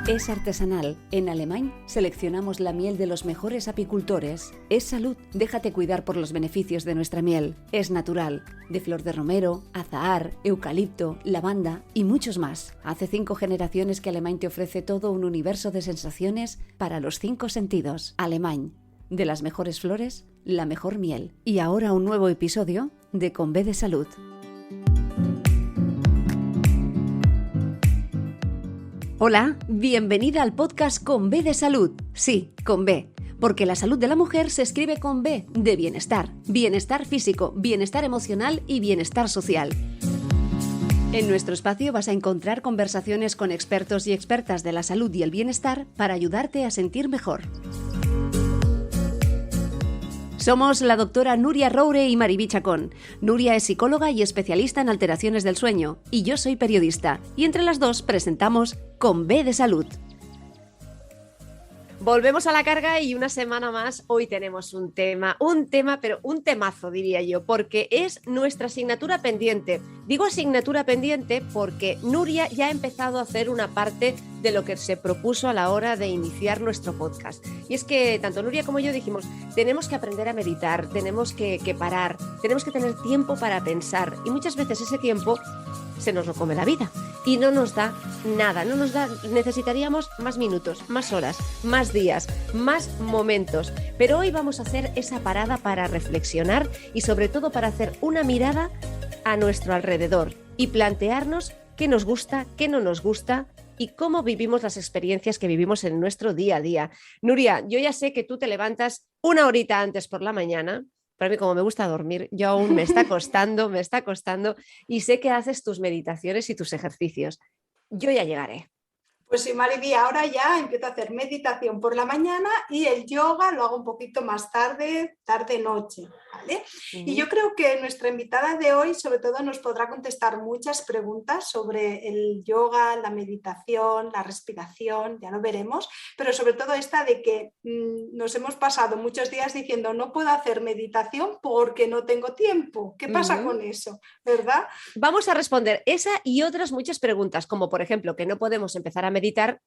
Es artesanal. En Alemán seleccionamos la miel de los mejores apicultores. Es salud. Déjate cuidar por los beneficios de nuestra miel. Es natural. De flor de romero, azahar, eucalipto, lavanda y muchos más. Hace 5 generaciones que Alemán te ofrece todo un universo de sensaciones para los 5 sentidos. Alemán. De las mejores flores, la mejor miel. Y ahora un nuevo episodio de Con B de Salud. Hola, bienvenida al podcast Con B de Salud. Sí, con B, porque la salud de la mujer se escribe con B de bienestar. Bienestar físico, bienestar emocional y bienestar social. En nuestro espacio vas a encontrar conversaciones con expertos y expertas de la salud y el bienestar para ayudarte a sentir mejor. Somos la doctora Nuria Roure y Mariví Chacón. Nuria es psicóloga y especialista en alteraciones del sueño, y yo soy periodista, y entre las dos presentamos Con B de Salud. Volvemos a la carga y una semana más. Hoy tenemos un tema, pero un temazo, diría yo, porque es nuestra asignatura pendiente. Digo asignatura pendiente porque Nuria ya ha empezado a hacer una parte de lo que se propuso a la hora de iniciar nuestro podcast. Y es que tanto Nuria como yo dijimos, tenemos que aprender a meditar, tenemos que parar, tenemos que tener tiempo para pensar. Y muchas veces ese tiempo se nos lo come la vida y no nos da nada, necesitaríamos más minutos, más horas, más días, más momentos. Pero hoy vamos a hacer esa parada para reflexionar y sobre todo para hacer una mirada a nuestro alrededor y plantearnos qué nos gusta, qué no nos gusta y cómo vivimos las experiencias que vivimos en nuestro día a día. Nuria, yo ya sé que tú te levantas una horita antes por la mañana. Para mí, como me gusta dormir, yo aún me está costando y sé que haces tus meditaciones y tus ejercicios. Yo ya llegaré. Pues sí, Mariví, ahora ya empiezo a hacer meditación por la mañana y el yoga lo hago un poquito más tarde, tarde-noche, ¿vale? Y yo creo que nuestra invitada de hoy sobre todo nos podrá contestar muchas preguntas sobre el yoga, la meditación, la respiración, ya lo veremos, pero sobre todo esta de que nos hemos pasado muchos días diciendo no puedo hacer meditación porque no tengo tiempo. ¿Qué pasa con eso? ¿Verdad? Vamos a responder esa y otras muchas preguntas, como por ejemplo que no podemos empezar a meditar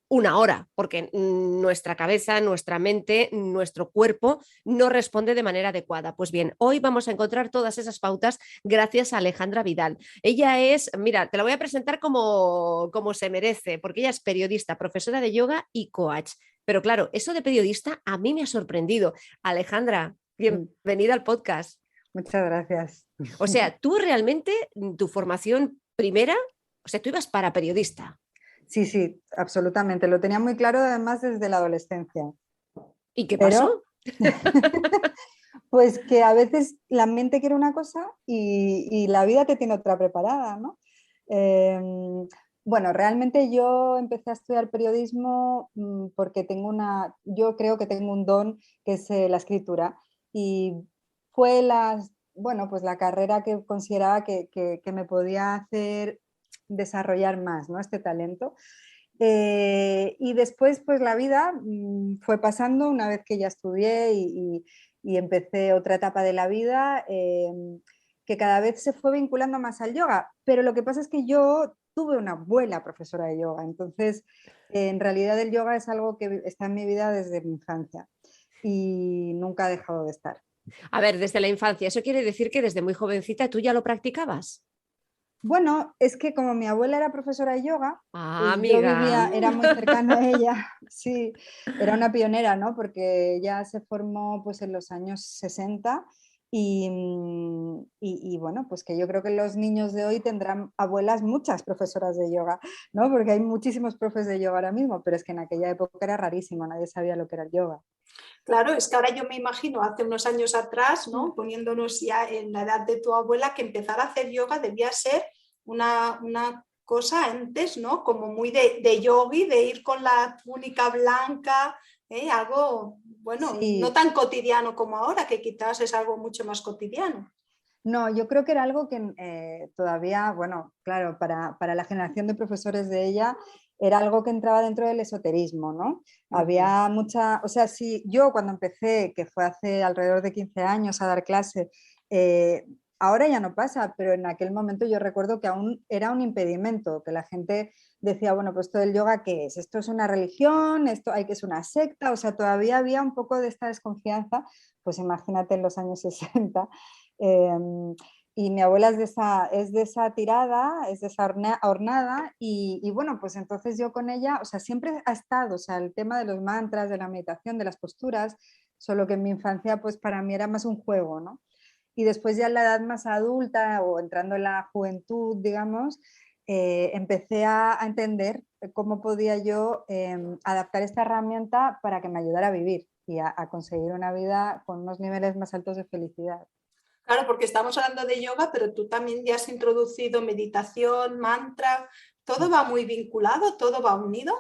una hora, porque nuestra cabeza, nuestra mente, nuestro cuerpo no responde de manera adecuada. Pues bien, hoy vamos a encontrar todas esas pautas gracias a Alejandra Vidal. Ella es, mira, te la voy a presentar como se merece, porque ella es periodista, profesora de yoga y coach. Pero claro, eso de periodista a mí me ha sorprendido. Alejandra, bienvenida al podcast. Muchas gracias. O sea, tú realmente, tu formación primera, o sea, tú ibas para periodista. Sí, absolutamente. Lo tenía muy claro además desde la adolescencia. ¿Y qué pasó? Pues que a veces la mente quiere una cosa y la vida te tiene otra preparada, ¿no? Bueno, realmente yo empecé a estudiar periodismo porque yo creo que tengo un don que es la escritura y fue pues la carrera que consideraba que me podía hacer desarrollar más, ¿no? Este talento. Y después pues la vida fue pasando una vez que ya estudié y empecé otra etapa de la vida que cada vez se fue vinculando más al yoga, pero lo que pasa es que yo tuve una abuela profesora de yoga, entonces en realidad el yoga es algo que está en mi vida desde mi infancia y nunca ha dejado de estar. A ver, desde la infancia, ¿eso quiere decir que desde muy jovencita tú ya lo practicabas? Bueno, es que como mi abuela era profesora de yoga, amiga. yo era muy cercana a ella, sí, era una pionera, ¿no? Porque ella se formó pues en los años 60 y bueno, pues que yo creo que los niños de hoy tendrán abuelas muchas profesoras de yoga, ¿no? Porque hay muchísimos profes de yoga ahora mismo, pero es que en aquella época era rarísimo, nadie sabía lo que era el yoga. Claro, es que ahora yo me imagino hace unos años atrás, ¿no? Poniéndonos ya en la edad de tu abuela, que empezar a hacer yoga debía ser una cosa antes, ¿no? Como muy de yogi, de ir con la túnica blanca, algo, bueno, sí. No tan cotidiano como ahora, que quizás es algo mucho más cotidiano. No, yo creo que era algo que todavía, bueno, claro, para la generación de profesores de ella era algo que entraba dentro del esoterismo, ¿no? Había mucha, o sea, sí, yo cuando empecé, que fue hace alrededor de 15 años a dar clase, ahora ya no pasa, pero en aquel momento yo recuerdo que aún era un impedimento, que la gente decía, bueno, pues todo el yoga, ¿qué es? ¿Esto es una religión? ¿Esto hay que es una secta? O sea, todavía había un poco de esta desconfianza, pues imagínate en los años 60. Y mi abuela es de esa tirada, es de esa hornada, y bueno, pues entonces yo con ella, o sea, siempre ha estado, o sea, el tema de los mantras, de la meditación, de las posturas, solo que en mi infancia, pues para mí era más un juego, ¿no? Y después ya en la edad más adulta o entrando en la juventud, digamos, empecé a entender cómo podía yo adaptar esta herramienta para que me ayudara a vivir y a conseguir una vida con unos niveles más altos de felicidad. Claro, porque estamos hablando de yoga, pero tú también ya has introducido meditación, mantra, todo va muy vinculado, todo va unido.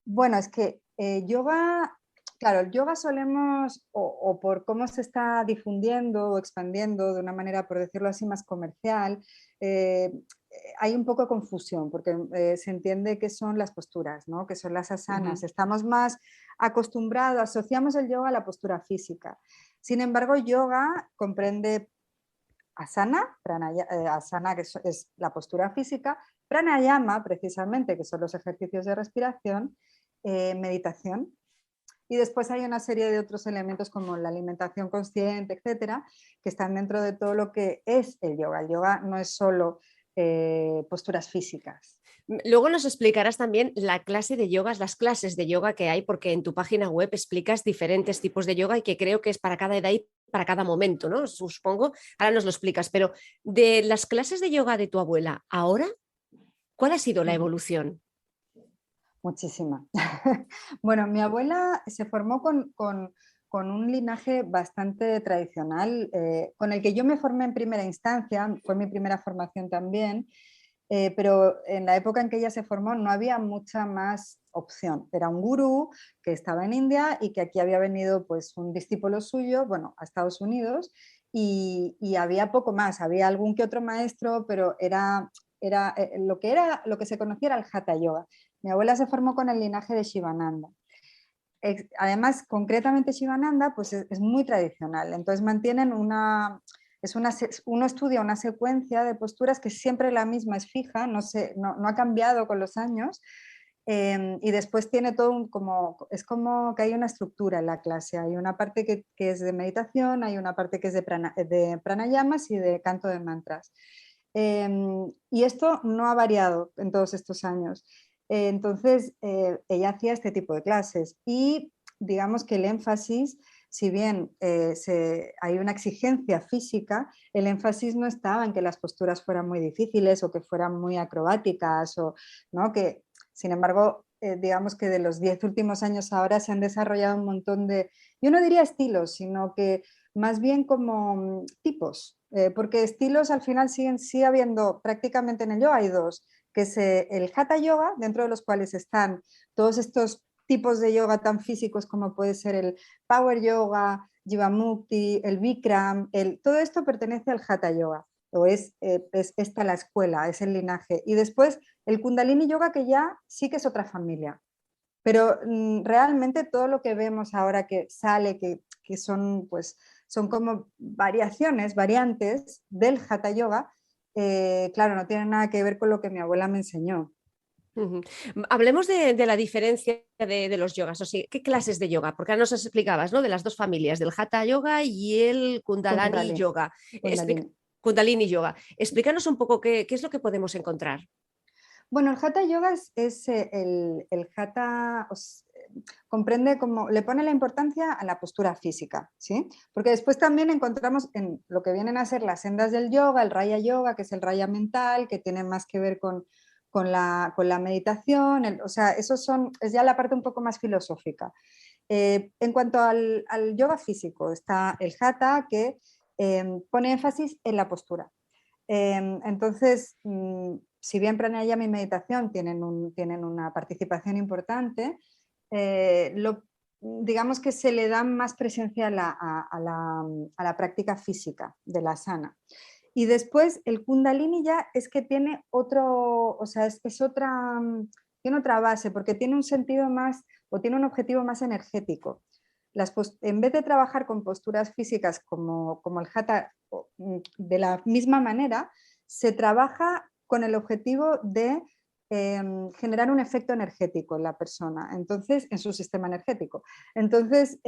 Bueno, es que yoga, claro, el yoga solemos, o por cómo se está difundiendo o expandiendo de una manera, por decirlo así, más comercial, hay un poco de confusión, porque se entiende que son las posturas, ¿no? Que son las asanas. Estamos más acostumbrados, asociamos el yoga a la postura física. Sin embargo, yoga comprende asana, asana que es la postura física, pranayama, precisamente, que son los ejercicios de respiración, meditación. Y después hay una serie de otros elementos como la alimentación consciente, etcétera, que están dentro de todo lo que es el yoga. El yoga no es solo posturas físicas. Luego nos explicarás también la clase de yogas, las clases de yoga que hay, porque en tu página web explicas diferentes tipos de yoga y que creo que es para cada edad y para cada momento, ¿no? Supongo, ahora nos lo explicas, pero de las clases de yoga de tu abuela, ahora, ¿cuál ha sido la evolución? Muchísima. Bueno, mi abuela se formó con un linaje bastante tradicional, con el que yo me formé en primera instancia, fue mi primera formación también, pero en la época en que ella se formó no había mucha más opción. Era un gurú que estaba en India y que aquí había venido pues un discípulo suyo, bueno, a Estados Unidos, y había poco más, había algún que otro maestro, pero era lo que se conocía era el Hatha Yoga. Mi abuela se formó con el linaje de Shivananda. Además, concretamente Shivananda, pues es muy tradicional. Entonces mantienen uno estudia una secuencia de posturas que siempre la misma es fija, no ha cambiado con los años. Y después tiene todo es como que hay una estructura en la clase. Hay una parte que es de meditación, hay una parte que es de pranayamas y de canto de mantras. Y esto no ha variado en todos estos años. Entonces, ella hacía este tipo de clases y digamos que el énfasis, si bien hay una exigencia física, el énfasis no estaba en que las posturas fueran muy difíciles o que fueran muy acrobáticas, ¿no? Que, sin embargo, digamos que de los 10 últimos años ahora se han desarrollado un montón yo no diría estilos, sino que más bien como tipos, porque estilos al final sigue habiendo prácticamente en el yoga hay dos, que es el Hatha Yoga, dentro de los cuales están todos estos tipos de yoga tan físicos como puede ser el Power Yoga, Jivamukti, el Bikram, todo esto pertenece al Hatha Yoga, o es esta la escuela, es el linaje. Y después el Kundalini Yoga, que ya sí que es otra familia. Pero realmente todo lo que vemos ahora que sale, que son, pues, son como variantes del Hatha Yoga, claro, no tiene nada que ver con lo que mi abuela me enseñó. Hablemos de la diferencia de los yogas, o sea, ¿qué clases de yoga? Porque ahora nos explicabas, ¿no? De las dos familias, del Hatha Yoga y el Kundalini Yoga. Kundalini. Kundalini Yoga. Explícanos un poco qué es lo que podemos encontrar. Bueno, el Hatha Yoga es el Hatha, comprende como, le pone la importancia a la postura física, ¿sí? Porque después también encontramos en lo que vienen a ser las sendas del yoga, el Raya Yoga, que es el raya mental, que tiene más que ver con la meditación, o sea, es ya la parte un poco más filosófica. En cuanto al yoga físico, está el Hatha, que pone énfasis en la postura. Entonces, si bien pranayama y meditación tienen una participación importante, digamos que se le da más presencia a la práctica física de la asana. Y después el Kundalini ya es que tiene o sea, tiene otra base, porque tiene un sentido más, o tiene un objetivo más energético. En vez de trabajar con posturas físicas como el Hatha de la misma manera, se trabaja con el objetivo de generar un efecto energético en la persona, entonces, en su sistema energético. Entonces,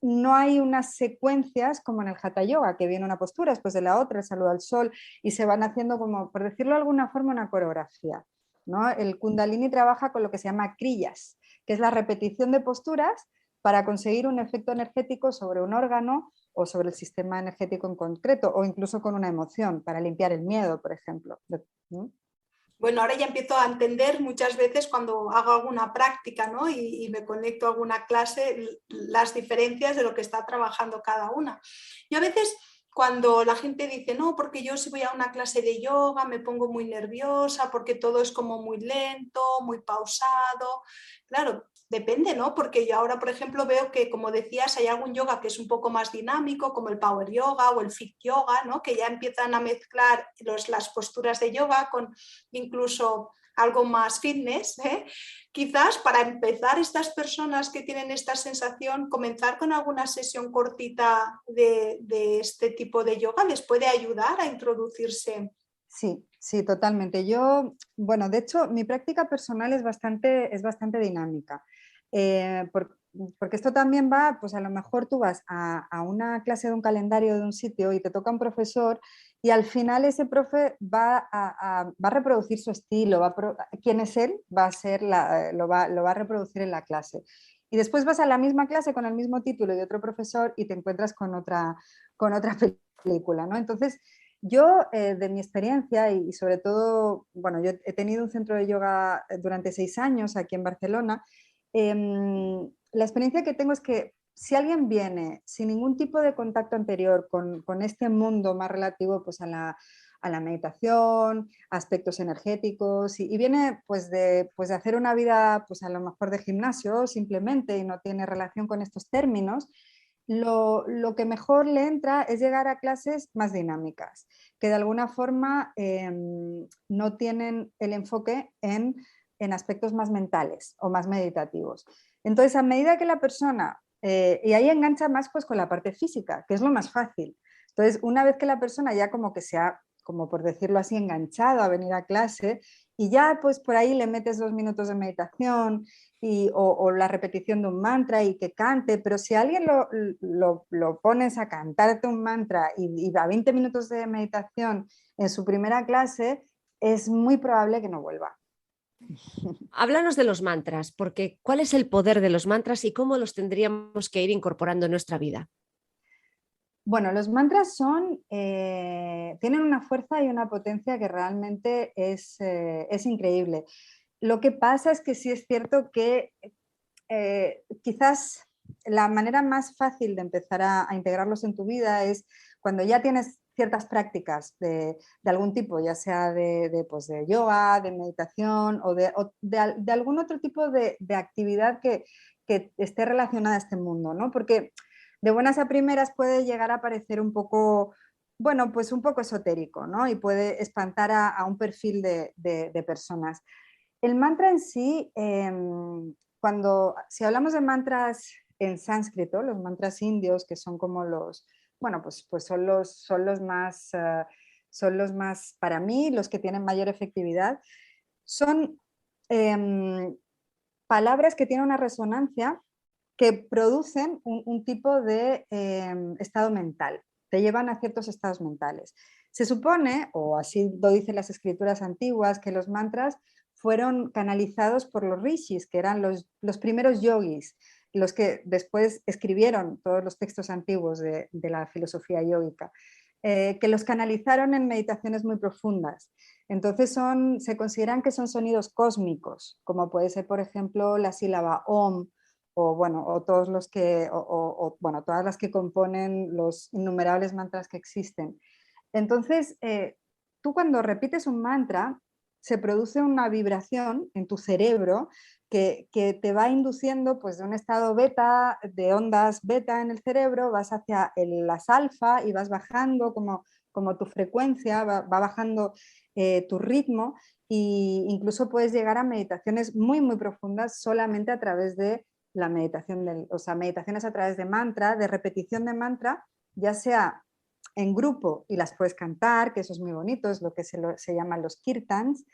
no hay unas secuencias como en el Hatha Yoga, que viene una postura, después de la otra, el saludo al sol, y se van haciendo como, por decirlo de alguna forma, una coreografía, ¿no? El Kundalini trabaja con lo que se llama kriyas, que es la repetición de posturas para conseguir un efecto energético sobre un órgano o sobre el sistema energético en concreto, o incluso con una emoción, para limpiar el miedo, por ejemplo. ¿No? Bueno, ahora ya empiezo a entender muchas veces cuando hago alguna práctica, ¿no? y me conecto a alguna clase, las diferencias de lo que está trabajando cada una. Yo a veces cuando la gente dice, no, porque yo si voy a una clase de yoga me pongo muy nerviosa porque todo es como muy lento, muy pausado. Claro, depende, ¿no? Porque yo ahora, por ejemplo, veo que, como decías, hay algún yoga que es un poco más dinámico, como el Power Yoga o el Fit Yoga, ¿no? Que ya empiezan a mezclar las posturas de yoga con incluso algo más fitness, ¿eh? Quizás para empezar estas personas que tienen esta sensación, comenzar con alguna sesión cortita de este tipo de yoga les puede ayudar a introducirse. Sí, sí, totalmente. Yo, bueno, de hecho, mi práctica personal es bastante dinámica, porque esto también va, pues a lo mejor tú vas a una clase de un calendario de un sitio y te toca un profesor y al final ese profe va a reproducir su estilo, quién es él, lo va a reproducir en la clase. Y después vas a la misma clase con el mismo título y otro profesor y te encuentras con otra película, ¿no? Entonces, yo, de mi experiencia y sobre todo, bueno, yo he tenido un centro de yoga durante 6 años aquí en Barcelona. La experiencia que tengo es que si alguien viene sin ningún tipo de contacto anterior con este mundo más relativo pues, a la meditación, a aspectos energéticos, y viene pues de hacer una vida pues, a lo mejor de gimnasio simplemente y no tiene relación con estos términos, lo que mejor le entra es llegar a clases más dinámicas, que de alguna forma no tienen el enfoque en aspectos más mentales o más meditativos. Entonces, a medida que la persona, y ahí engancha más pues con la parte física, que es lo más fácil. Entonces, una vez que la persona ya como que se ha, como por decirlo así, enganchado a venir a clase, y ya pues por ahí le metes 2 minutos de meditación o la repetición de un mantra y que cante, pero si a alguien lo pones a cantarte un mantra y a 20 minutos de meditación en su primera clase, es muy probable que no vuelva. Háblanos de los mantras, porque ¿cuál es el poder de los mantras y cómo los tendríamos que ir incorporando en nuestra vida? Bueno, los mantras tienen una fuerza y una potencia que realmente es increíble. Lo que pasa es que sí es cierto que quizás la manera más fácil de empezar a integrarlos en tu vida es cuando ya tienes ciertas prácticas de algún tipo, ya sea pues de yoga, de meditación o de algún otro tipo de actividad que esté relacionada a este mundo, ¿no? Porque de buenas a primeras puede llegar a parecer un poco, bueno, pues un poco esotérico, ¿no? Y puede espantar a un perfil de personas. El mantra en sí, si hablamos de mantras en sánscrito, los mantras indios, que son como bueno, pues son los más, para mí, los que tienen mayor efectividad, son palabras que tienen una resonancia que producen un tipo de estado mental, te llevan a ciertos estados mentales. Se supone, o así lo dicen las escrituras antiguas, que los mantras fueron canalizados por los rishis, que eran los primeros yogis, los que después escribieron todos los textos antiguos de la filosofía yógica, que los canalizaron en meditaciones muy profundas. Entonces se consideran que son sonidos cósmicos, como puede ser, por ejemplo, la sílaba Om, o bueno, o todos los que, bueno, todas las que componen los innumerables mantras que existen. Entonces, tú cuando repites un mantra, se produce una vibración en tu cerebro que te va induciendo pues, de un estado beta, de ondas beta en el cerebro, vas hacia las alfa y vas bajando como tu frecuencia, va bajando tu ritmo, e incluso puedes llegar a meditaciones muy, muy profundas solamente a través de la meditación, o sea, meditaciones a través de mantra, de repetición de mantra, ya sea en grupo y las puedes cantar, que eso es muy bonito, es lo que se llaman los kirtans,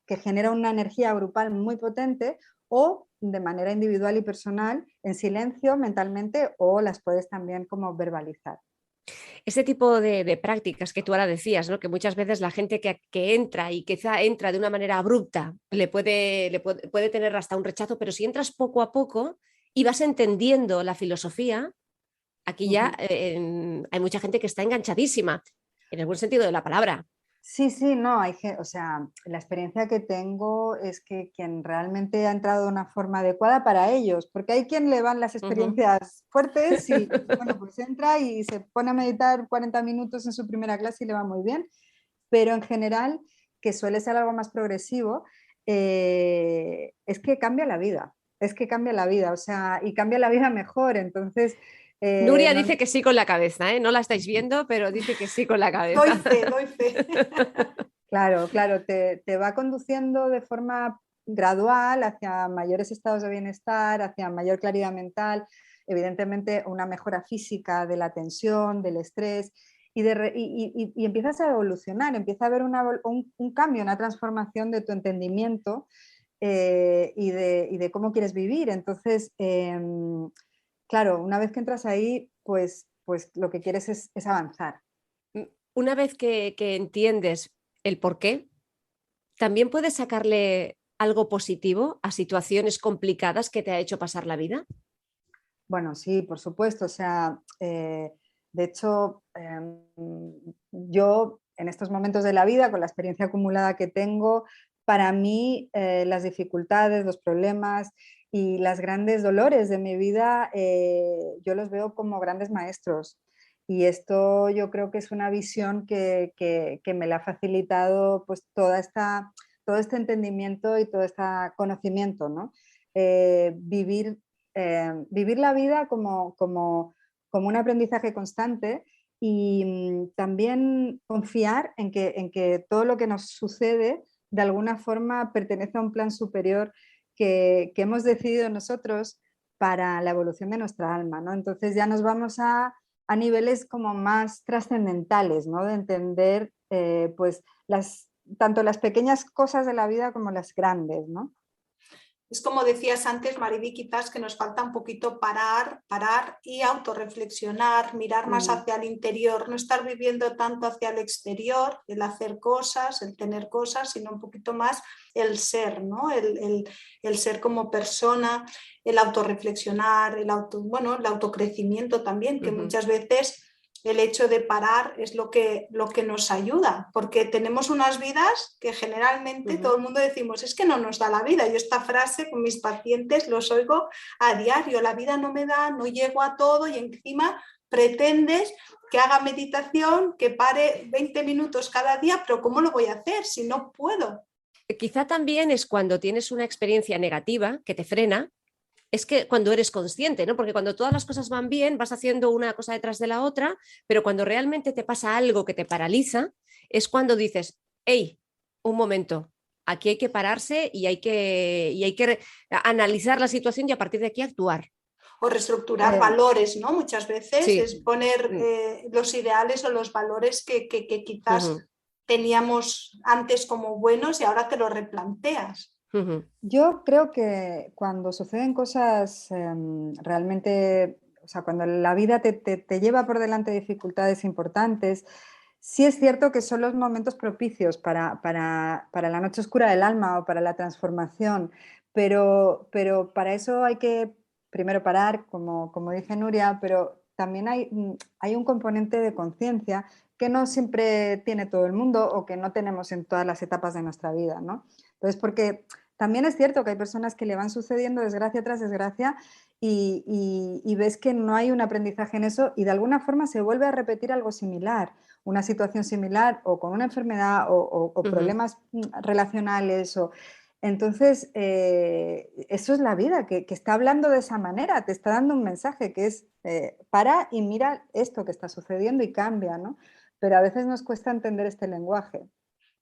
que genera una energía grupal muy potente, o de manera individual y personal, en silencio, mentalmente, o las puedes también como verbalizar. Este tipo de prácticas que tú ahora decías, ¿no? Que muchas veces la gente que entra y quizá entra de una manera abrupta puede tener hasta un rechazo, pero si entras poco a poco y vas entendiendo la filosofía, aquí ya hay mucha gente que está enganchadísima, en el buen sentido de la palabra. Sí, sí, no, o sea, la experiencia que tengo es que quien realmente ha entrado de una forma adecuada para ellos, porque hay quien le van las experiencias fuertes y, bueno, pues entra y se pone a meditar 40 minutos en su primera clase y le va muy bien, pero en general, que suele ser algo más progresivo, es que cambia la vida, o sea, y cambia la vida mejor, entonces... Nuria no, dice que sí con la cabeza, ¿eh? No la estáis viendo, pero dice que sí con la cabeza. Doy fe, doy fe. claro, te va conduciendo de forma gradual hacia mayores estados de bienestar, hacia mayor claridad mental, evidentemente una mejora física de la tensión, del estrés, y empiezas a evolucionar, empieza a haber un cambio, una transformación de tu entendimiento y de cómo quieres vivir. Entonces, claro, una vez que entras ahí, pues lo que quieres es avanzar. Una vez que entiendes el por qué, también puedes sacarle algo positivo a situaciones complicadas que te ha hecho pasar la vida. Bueno, sí, por supuesto. O sea, de hecho, yo en estos momentos de la vida, con la experiencia acumulada que tengo, para mí las dificultades, los problemas y los grandes dolores de mi vida, yo los veo como grandes maestros. Y esto yo creo que es una visión que me la ha facilitado pues, todo este entendimiento y todo este conocimiento, ¿no? Vivir la vida como un aprendizaje constante y también confiar en que todo lo que nos sucede de alguna forma pertenece a un plan superior que hemos decidido nosotros para la evolución de nuestra alma, ¿no? Entonces ya nos vamos a niveles como más trascendentales, ¿no? De entender pues tanto las pequeñas cosas de la vida como las grandes, ¿no? Es como decías antes, Mariby, quizás que nos falta un poquito parar y autorreflexionar, mirar más hacia el interior, no estar viviendo tanto hacia el exterior, el hacer cosas, el tener cosas, sino un poquito más el ser, ¿no? El ser como persona, el autorreflexionar, el autocrecimiento también, que muchas veces el hecho de parar es lo que nos ayuda, porque tenemos unas vidas que generalmente todo el mundo decimos, es que no nos da la vida. Yo esta frase con mis pacientes los oigo a diario, la vida no me da, no llego a todo y encima pretendes que haga meditación, que pare 20 minutos cada día, pero ¿cómo lo voy a hacer si no puedo? Quizá también es cuando tienes una experiencia negativa que te frena, es que cuando eres consciente, ¿no? Porque cuando todas las cosas van bien, vas haciendo una cosa detrás de la otra, pero cuando realmente te pasa algo que te paraliza, es cuando dices, hey, un momento, aquí hay que pararse y hay que analizar la situación y a partir de aquí actuar. O reestructurar valores, ¿no? Muchas veces Sí. es poner los ideales o los valores que quizás teníamos antes como buenos y ahora te lo replanteas. Yo creo que cuando suceden cosas realmente, o sea, cuando la vida te lleva por delante dificultades importantes, sí es cierto que son los momentos propicios para la noche oscura del alma o para la transformación, pero para eso hay que primero parar, como dice Nuria, pero también hay un componente de conciencia que no siempre tiene todo el mundo o que no tenemos en todas las etapas de nuestra vida, ¿no? Entonces, porque también es cierto que hay personas que le van sucediendo desgracia tras desgracia y ves que no hay un aprendizaje en eso y de alguna forma se vuelve a repetir algo similar, una situación similar o con una enfermedad o problemas relacionales. Entonces, eso es la vida, que está hablando de esa manera, te está dando un mensaje que es para y mira esto que está sucediendo y cambia, ¿no? Pero a veces nos cuesta entender este lenguaje.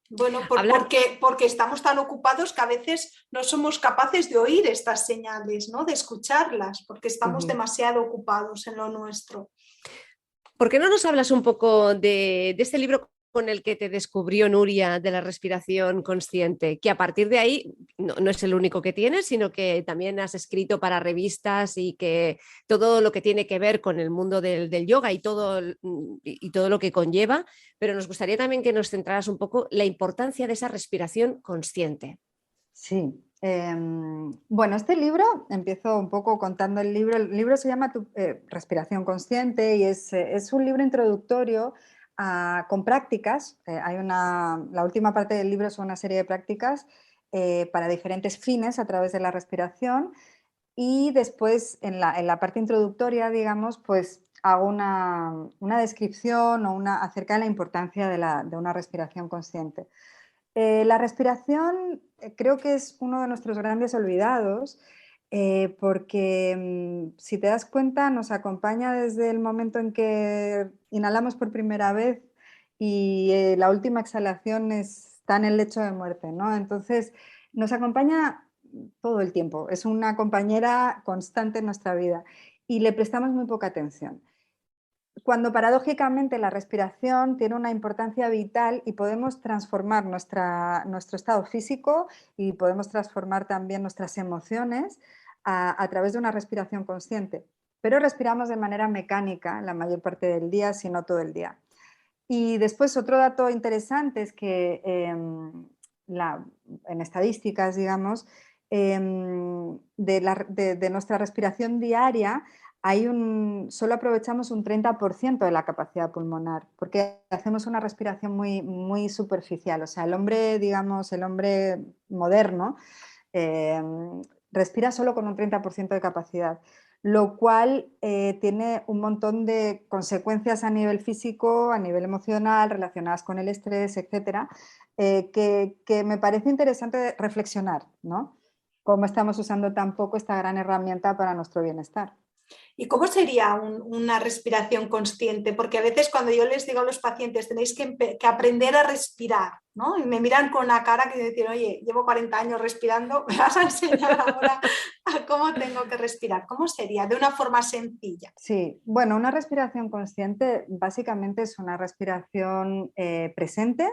Bueno, porque estamos tan ocupados que a veces no somos capaces de oír estas señales, ¿no? De escucharlas, porque estamos demasiado ocupados en lo nuestro. ¿Por qué no nos hablas un poco de este libro con el que te descubrió Nuria de la respiración consciente? Que a partir de ahí no es el único que tienes, sino que también has escrito para revistas y que todo lo que tiene que ver con el mundo del yoga y todo lo que conlleva, pero nos gustaría también que nos centraras un poco la importancia de esa respiración consciente. Sí. Bueno, este libro, empiezo un poco contando el libro se llama Respiración Consciente y es un libro introductorio con prácticas. La última parte del libro son una serie de prácticas para diferentes fines a través de la respiración y después en la parte introductoria, digamos, pues hago una descripción acerca de la importancia de una respiración consciente. La respiración creo que es uno de nuestros grandes olvidados porque si te das cuenta nos acompaña desde el momento en que inhalamos por primera vez y la última exhalación está en el lecho de muerte, ¿no? Entonces nos acompaña todo el tiempo, es una compañera constante en nuestra vida y le prestamos muy poca atención. Cuando paradójicamente la respiración tiene una importancia vital y podemos transformar nuestro estado físico y podemos transformar también nuestras emociones a través de una respiración consciente. Pero respiramos de manera mecánica la mayor parte del día, si no todo el día. Y después otro dato interesante es que en estadísticas, digamos, de nuestra respiración diaria, solo aprovechamos un 30% de la capacidad pulmonar, porque hacemos una respiración muy, muy superficial. O sea, el hombre, digamos, el hombre moderno respira solo con un 30% de capacidad, lo cual tiene un montón de consecuencias a nivel físico, a nivel emocional, relacionadas con el estrés, etcétera, que me parece interesante reflexionar, ¿no? Cómo estamos usando tan poco esta gran herramienta para nuestro bienestar. ¿Y cómo sería una respiración consciente? Porque a veces cuando yo les digo a los pacientes tenéis que aprender a respirar, ¿no? Y me miran con una cara que dicen, oye, llevo 40 años respirando, me vas a enseñar ahora a cómo tengo que respirar. ¿Cómo sería? De una forma sencilla. Sí, bueno, una respiración consciente básicamente es una respiración presente,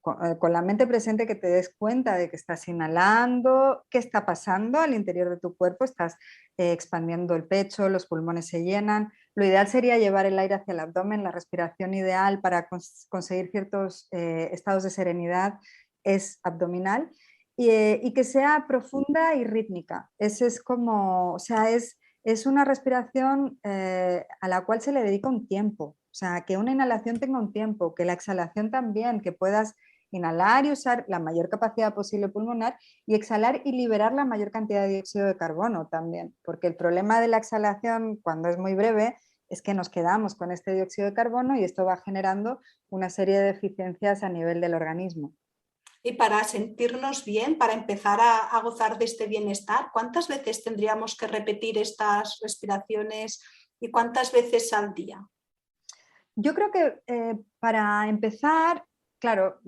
con la mente presente, que te des cuenta de que estás inhalando, qué está pasando al interior de tu cuerpo, estás expandiendo el pecho, los pulmones se llenan. Lo ideal sería llevar el aire hacia el abdomen. La respiración ideal para conseguir ciertos estados de serenidad es abdominal y que sea profunda y rítmica. Ese es como, o sea, es una respiración a la cual se le dedica un tiempo. O sea, que una inhalación tenga un tiempo, que la exhalación también, que puedas inhalar y usar la mayor capacidad posible pulmonar y exhalar y liberar la mayor cantidad de dióxido de carbono también, porque el problema de la exhalación cuando es muy breve es que nos quedamos con este dióxido de carbono y esto va generando una serie de deficiencias a nivel del organismo. Y para sentirnos bien, para empezar a gozar de este bienestar, ¿cuántas veces tendríamos que repetir estas respiraciones y cuántas veces al día? Yo creo que para empezar, claro,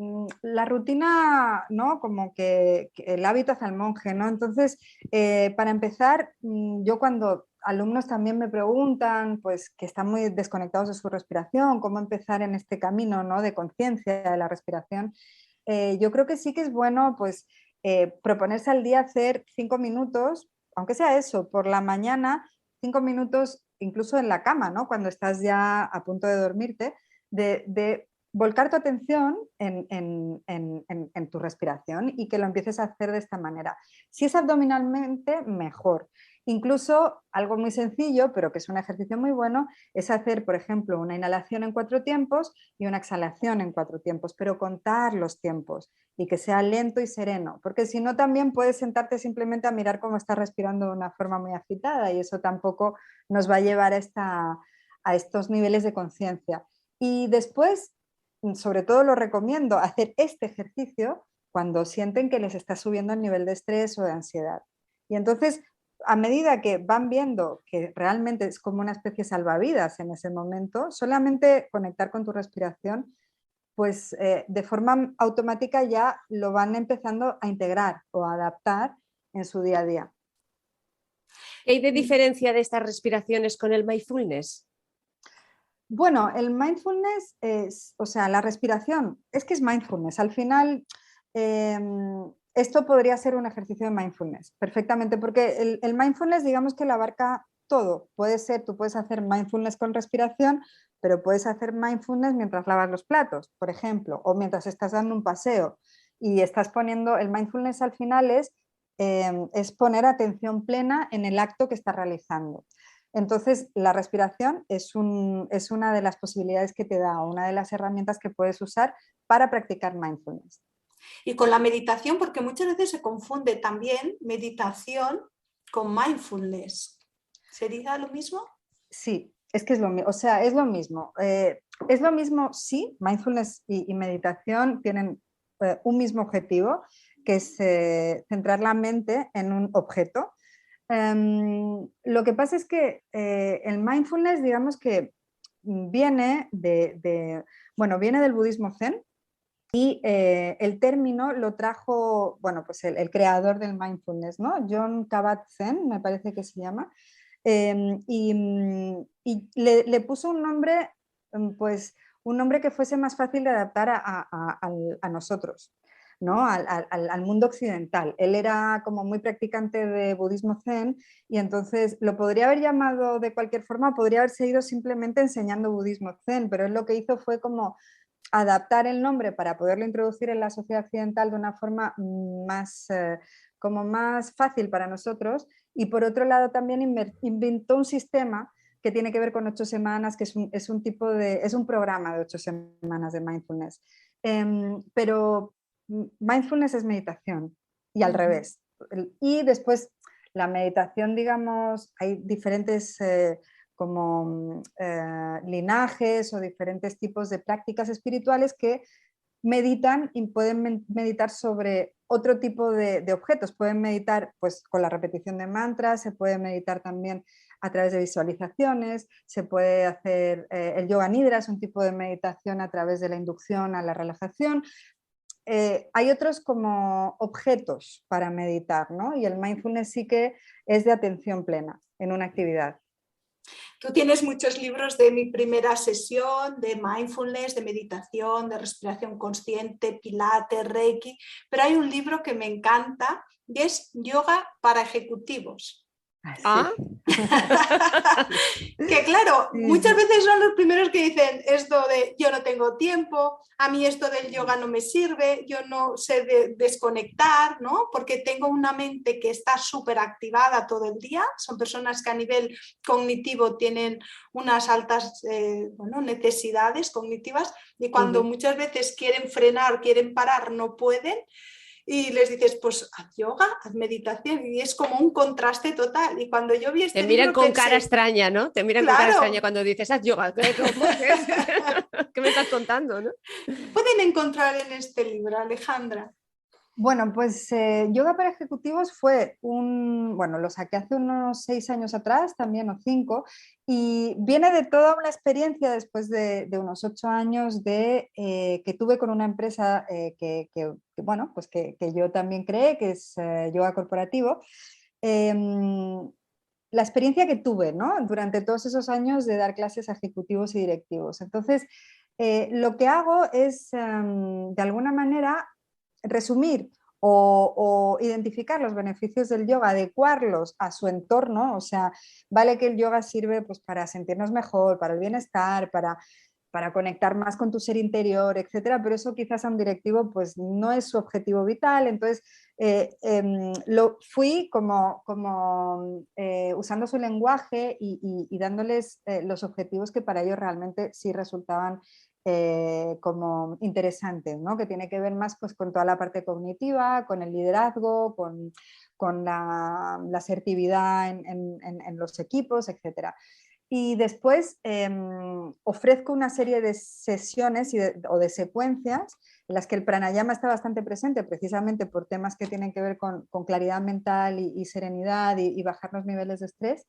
la rutina, ¿no? Como que el hábito hace al monje, ¿no? Entonces, para empezar, yo cuando alumnos también me preguntan, pues que están muy desconectados de su respiración, cómo empezar en este camino, ¿no? De conciencia de la respiración, yo creo que sí que es bueno, pues, proponerse al día hacer 5 minutos, aunque sea eso, por la mañana, 5 minutos incluso en la cama, ¿no? Cuando estás ya a punto de dormirte, de volcar tu atención en tu respiración y que lo empieces a hacer de esta manera. Si es abdominalmente, mejor. Incluso algo muy sencillo, pero que es un ejercicio muy bueno, es hacer, por ejemplo, una inhalación en 4 tiempos y una exhalación en 4 tiempos, pero contar los tiempos y que sea lento y sereno, porque si no también puedes sentarte simplemente a mirar cómo estás respirando de una forma muy agitada y eso tampoco nos va a llevar a estos niveles de conciencia. Y después, sobre todo lo recomiendo, hacer este ejercicio cuando sienten que les está subiendo el nivel de estrés o de ansiedad. Y entonces, a medida que van viendo que realmente es como una especie de salvavidas en ese momento, solamente conectar con tu respiración, pues de forma automática ya lo van empezando a integrar o a adaptar en su día a día. ¿Hay de diferencia de estas respiraciones con el mindfulness? Bueno, el mindfulness es, o sea, la respiración, es que es mindfulness. Al final, esto podría ser un ejercicio de mindfulness, perfectamente, porque el mindfulness, digamos que lo abarca todo. Puede ser, tú puedes hacer mindfulness con respiración, pero puedes hacer mindfulness mientras lavas los platos, por ejemplo, o mientras estás dando un paseo y estás poniendo, el mindfulness al final es poner atención plena en el acto que estás realizando. Entonces, la respiración es una de las posibilidades que te da, una de las herramientas que puedes usar para practicar mindfulness. Y con la meditación, porque muchas veces se confunde también meditación con mindfulness. ¿Sería lo mismo? Sí, es que es lo mismo, o sea, es lo mismo. Es lo mismo, sí, mindfulness y meditación tienen un mismo objetivo, que es centrar la mente en un objeto. Lo que pasa es que el mindfulness, digamos que viene bueno, viene del budismo zen y el término lo trajo, bueno, pues el creador del mindfulness, ¿no? John Kabat-Zinn, me parece que se llama, y le puso un nombre, pues un nombre que fuese más fácil de adaptar a nosotros, ¿no? Al mundo occidental. Él era como muy practicante de budismo zen y entonces lo podría haber llamado de cualquier forma, podría haber seguido simplemente enseñando budismo zen, pero él lo que hizo fue como adaptar el nombre para poderlo introducir en la sociedad occidental de una forma más, como más fácil para nosotros, y por otro lado también inventó un sistema que tiene que ver con 8 semanas, que es un programa de 8 semanas de mindfulness. Pero mindfulness es meditación y al revés. Y después la meditación, digamos, hay diferentes como linajes o diferentes tipos de prácticas espirituales que meditan y pueden meditar sobre otro tipo de objetos. Pueden meditar pues, con la repetición de mantras, se puede meditar también a través de visualizaciones, se puede hacer el yoga nidra, es un tipo de meditación a través de la inducción a la relajación. Hay otros como objetos para meditar, ¿no? Y el mindfulness sí que es de atención plena en una actividad. Tú tienes muchos libros de mi primera sesión, de mindfulness, de meditación, de respiración consciente, pilates, reiki, pero hay un libro que me encanta y es Yoga para Ejecutivos. Ah, Que claro, Sí, muchas sí. veces son los primeros que dicen esto de yo no tengo tiempo, a mí esto del yoga no me sirve, yo no sé desconectar, ¿no? Porque tengo una mente que está súper activada todo el día. Son personas que a nivel cognitivo tienen unas altas bueno, necesidades cognitivas y cuando muchas veces quieren frenar, quieren parar, no pueden. Y les dices, pues haz yoga, haz meditación, y es como un contraste total. Y cuando yo vi te este miran libro con cara pensé, extraña, ¿no? Te miran con cara extraña claro, cuando dices, haz yoga. ¿Cómo? ¿Qué me estás contando, no? ¿qué pueden encontrar en este libro, Alejandra? Bueno, pues Yoga para Ejecutivos fue bueno, lo saqué hace unos 6 años atrás, también o 5, y viene de toda una experiencia después de unos 8 años que tuve con una empresa bueno, pues que yo también creé, que es Yoga Corporativo. La experiencia que tuve, ¿no? Durante todos esos años de dar clases a ejecutivos y directivos. Entonces, lo que hago es, de alguna manera, resumir o identificar los beneficios del yoga, adecuarlos a su entorno. O sea, vale que el yoga sirve pues, para sentirnos mejor, para el bienestar, para conectar más con tu ser interior, etcétera, pero eso quizás a un directivo pues no es su objetivo vital. Entonces, lo fui usando su lenguaje y dándoles los objetivos que para ellos realmente sí resultaban como interesantes, ¿no? Que tiene que ver más pues, con toda la parte cognitiva, con el liderazgo, con la asertividad en los equipos, etcétera. Y después ofrezco una serie de sesiones o de secuencias en las que el pranayama está bastante presente, precisamente por temas que tienen que ver con claridad mental y serenidad y bajar los niveles de estrés,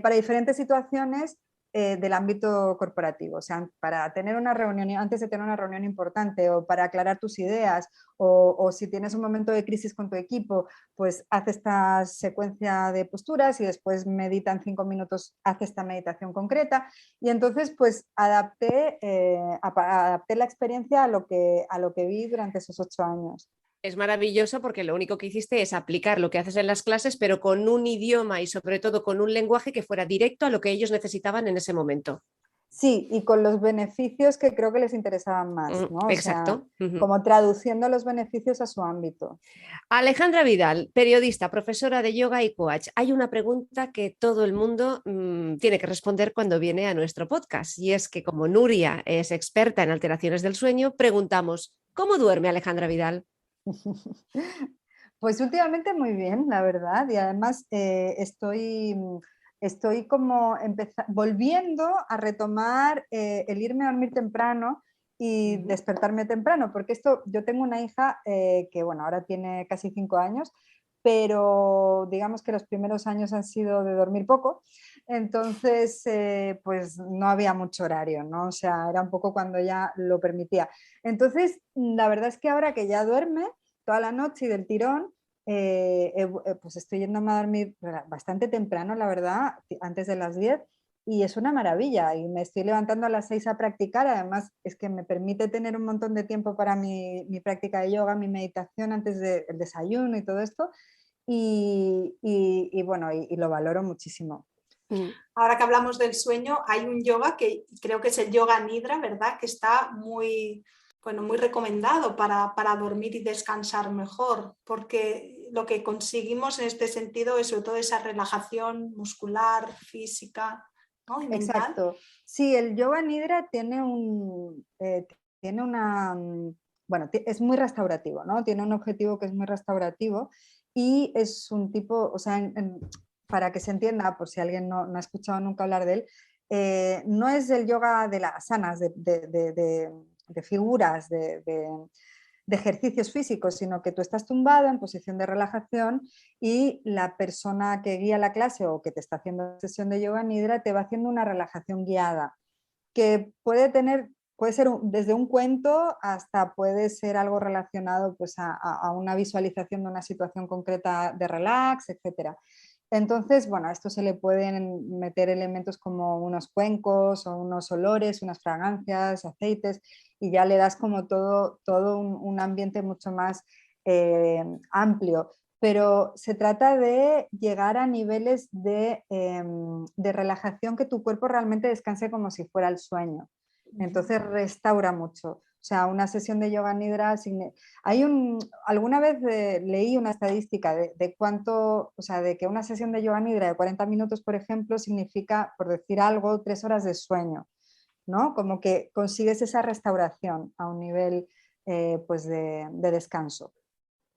para diferentes situaciones del ámbito corporativo. O sea, para tener una reunión, antes de tener una reunión importante o para aclarar tus ideas o si tienes un momento de crisis con tu equipo, pues haz esta secuencia de posturas y después medita en 5 minutos, haz esta meditación concreta. Y entonces pues adapté la experiencia a lo que vi durante esos 8 años. Es maravilloso porque lo único que hiciste es aplicar lo que haces en las clases, pero con un idioma y sobre todo con un lenguaje que fuera directo a lo que ellos necesitaban en ese momento. Sí, y con los beneficios que creo que les interesaban más, ¿no? O sea, Exacto. como traduciendo los beneficios a su ámbito. Alejandra Vidal, periodista, profesora de yoga y coach. Hay una pregunta que todo el mundo tiene que responder cuando viene a nuestro podcast y es que como Nuria es experta en alteraciones del sueño, preguntamos, ¿cómo duerme Alejandra Vidal? Pues últimamente muy bien, la verdad, y además estoy como volviendo a retomar el irme a dormir temprano y despertarme temprano, porque yo tengo una hija que, bueno, ahora tiene casi 5 años, pero digamos que los primeros años han sido de dormir poco, entonces pues no había mucho horario, ¿no? O sea, era un poco cuando ya lo permitía. Entonces, la verdad es que ahora que ya duerme toda la noche y del tirón, pues estoy yéndome a dormir bastante temprano, la verdad, antes de las 10, y es una maravilla. Y me estoy levantando a las 6 a practicar. Además, es que me permite tener un montón de tiempo para mi práctica de yoga, mi meditación antes del desayuno y todo esto. Y bueno, y lo valoro muchísimo. Ahora que hablamos del sueño, hay un yoga que creo que es el yoga nidra, ¿verdad? Que está muy, bueno, muy recomendado para dormir y descansar mejor, porque lo que conseguimos en este sentido es sobre todo esa relajación muscular, física, ¿no? Y mental. Exacto. Sí, el yoga nidra tiene bueno, es muy restaurativo, ¿no? Tiene un objetivo que es muy restaurativo y es un tipo, o sea, para que se entienda, por si alguien no ha escuchado nunca hablar de él, no es el yoga de las asanas, de figuras, de ejercicios físicos, sino que tú estás tumbado en posición de relajación y la persona que guía la clase o que te está haciendo la sesión de yoga nidra te va haciendo una relajación guiada que puede ser desde un cuento hasta puede ser algo relacionado pues, a una visualización de una situación concreta de relax, etc. Entonces, bueno, a esto se le pueden meter elementos como unos cuencos o unos olores, unas fragancias, aceites, y ya le das como todo un ambiente mucho más amplio. Pero se trata de llegar a niveles de relajación que tu cuerpo realmente descanse como si fuera el sueño. Entonces restaura mucho. O sea, una sesión de yoga nidra, alguna vez leí una estadística de cuánto, o sea, de que una sesión de yoga nidra de 40 minutos, por ejemplo, significa, por decir algo, 3 horas de sueño, ¿no? Como que consigues esa restauración a un nivel pues de descanso.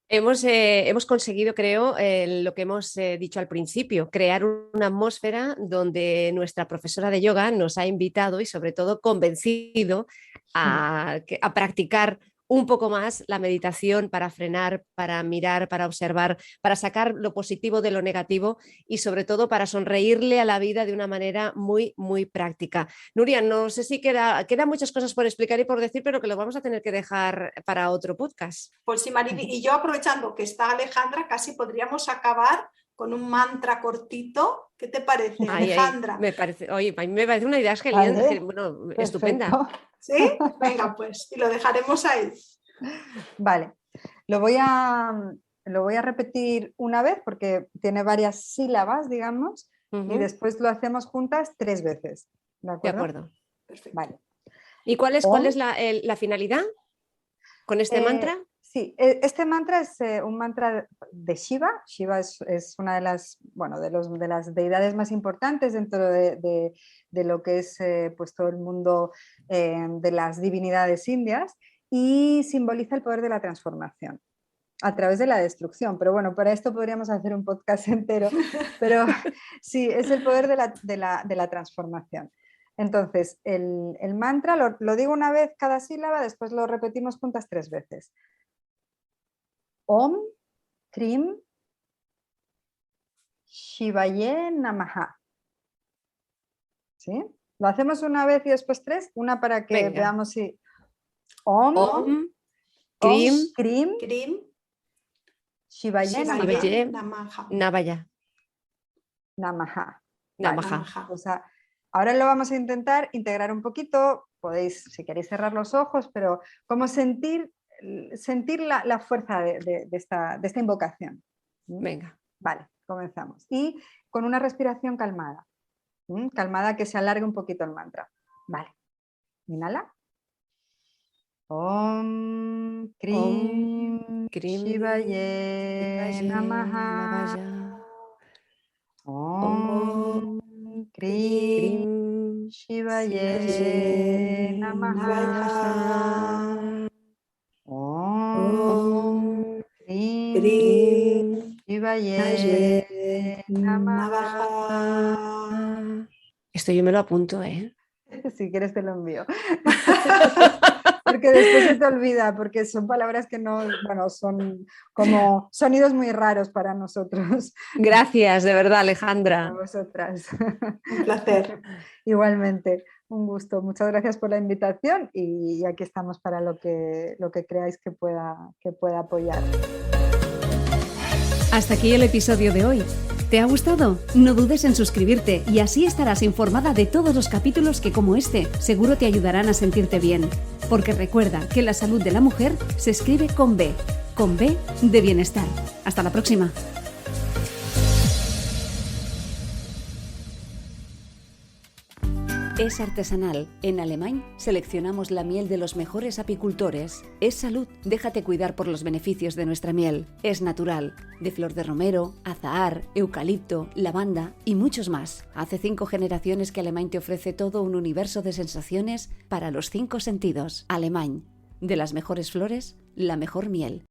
Hemos conseguido, creo, lo que hemos dicho al principio, crear una atmósfera donde nuestra profesora de yoga nos ha invitado y sobre todo convencido a practicar un poco más la meditación para frenar, para mirar, para observar, para sacar lo positivo de lo negativo y sobre todo para sonreírle a la vida de una manera muy, muy práctica. Nuria, no sé si quedan muchas cosas por explicar y por decir, pero que lo vamos a tener que dejar para otro podcast. Pues sí, Mariby, y yo aprovechando que está Alejandra, casi podríamos acabar con un mantra cortito. ¿Qué te parece, Alejandra? Oye, a mí me parece una idea genial, Vale, bueno, perfecto. estupenda. ¿Sí? Venga, pues, y lo dejaremos ahí. Vale, lo voy a repetir una vez porque tiene varias sílabas, digamos, y después lo hacemos juntas 3 veces. ¿De De acuerdo? acuerdo. Perfecto. Vale. ¿Y cuál es Om. la finalidad con este mantra? Sí, este mantra es un mantra de Shiva. Shiva es una de las, bueno, de las deidades más importantes dentro de lo que es pues todo el mundo de las divinidades indias y simboliza el poder de la transformación a través de la destrucción. Pero bueno, para esto podríamos hacer un podcast entero, pero sí, es el poder de la transformación. Entonces, el mantra lo digo una vez cada sílaba, después lo repetimos juntas 3 veces. Om Krim Shivaye Namaha. ¿Sí? Lo hacemos una vez y después 3, una para que Venga. veamos si... Om, Om, Krim, Krim, Krim, Shivaye, Shivaye, Namaha. Navaya. Namaha. Namaha. Namaha. O sea, ahora lo vamos a intentar integrar un poquito. Podéis, si queréis, cerrar los ojos, pero como sentir la fuerza de esta invocación. Venga. Vale, comenzamos. Y con una respiración calmada. Calmada, que se alargue un poquito el mantra. Vale. Inhala. Om Krim Krim, Shivaye Shivaye, Namaha. Navaya. Om Krim Krim, Shivaye Shivaye, Namaha. Namaha. Om Krim Krim, Shivaye Namaha. Namaha. Esto yo me lo apunto, ¿eh? Si quieres te lo envío. Porque después se te olvida, porque son palabras que no, bueno, son como sonidos muy raros para nosotros, Gracias, de verdad, para Alejandra. vosotras. Un placer. Igualmente, un gusto. Muchas gracias por la invitación y aquí estamos para lo que creáis que pueda apoyar. Hasta aquí el episodio de hoy. ¿Te ha gustado? No dudes en suscribirte y así estarás informada de todos los capítulos que, como este, seguro te ayudarán a sentirte bien. Porque recuerda que la salud de la mujer se escribe con B de bienestar. Hasta la próxima. Es artesanal. En Alemán seleccionamos la miel de los mejores apicultores. Es salud. Déjate cuidar por los beneficios de nuestra miel. Es natural. De flor de romero, azahar, eucalipto, lavanda y muchos más. Hace 5 generaciones que Alemán te ofrece todo un universo de sensaciones para los 5 sentidos. Alemán. De las mejores flores, la mejor miel.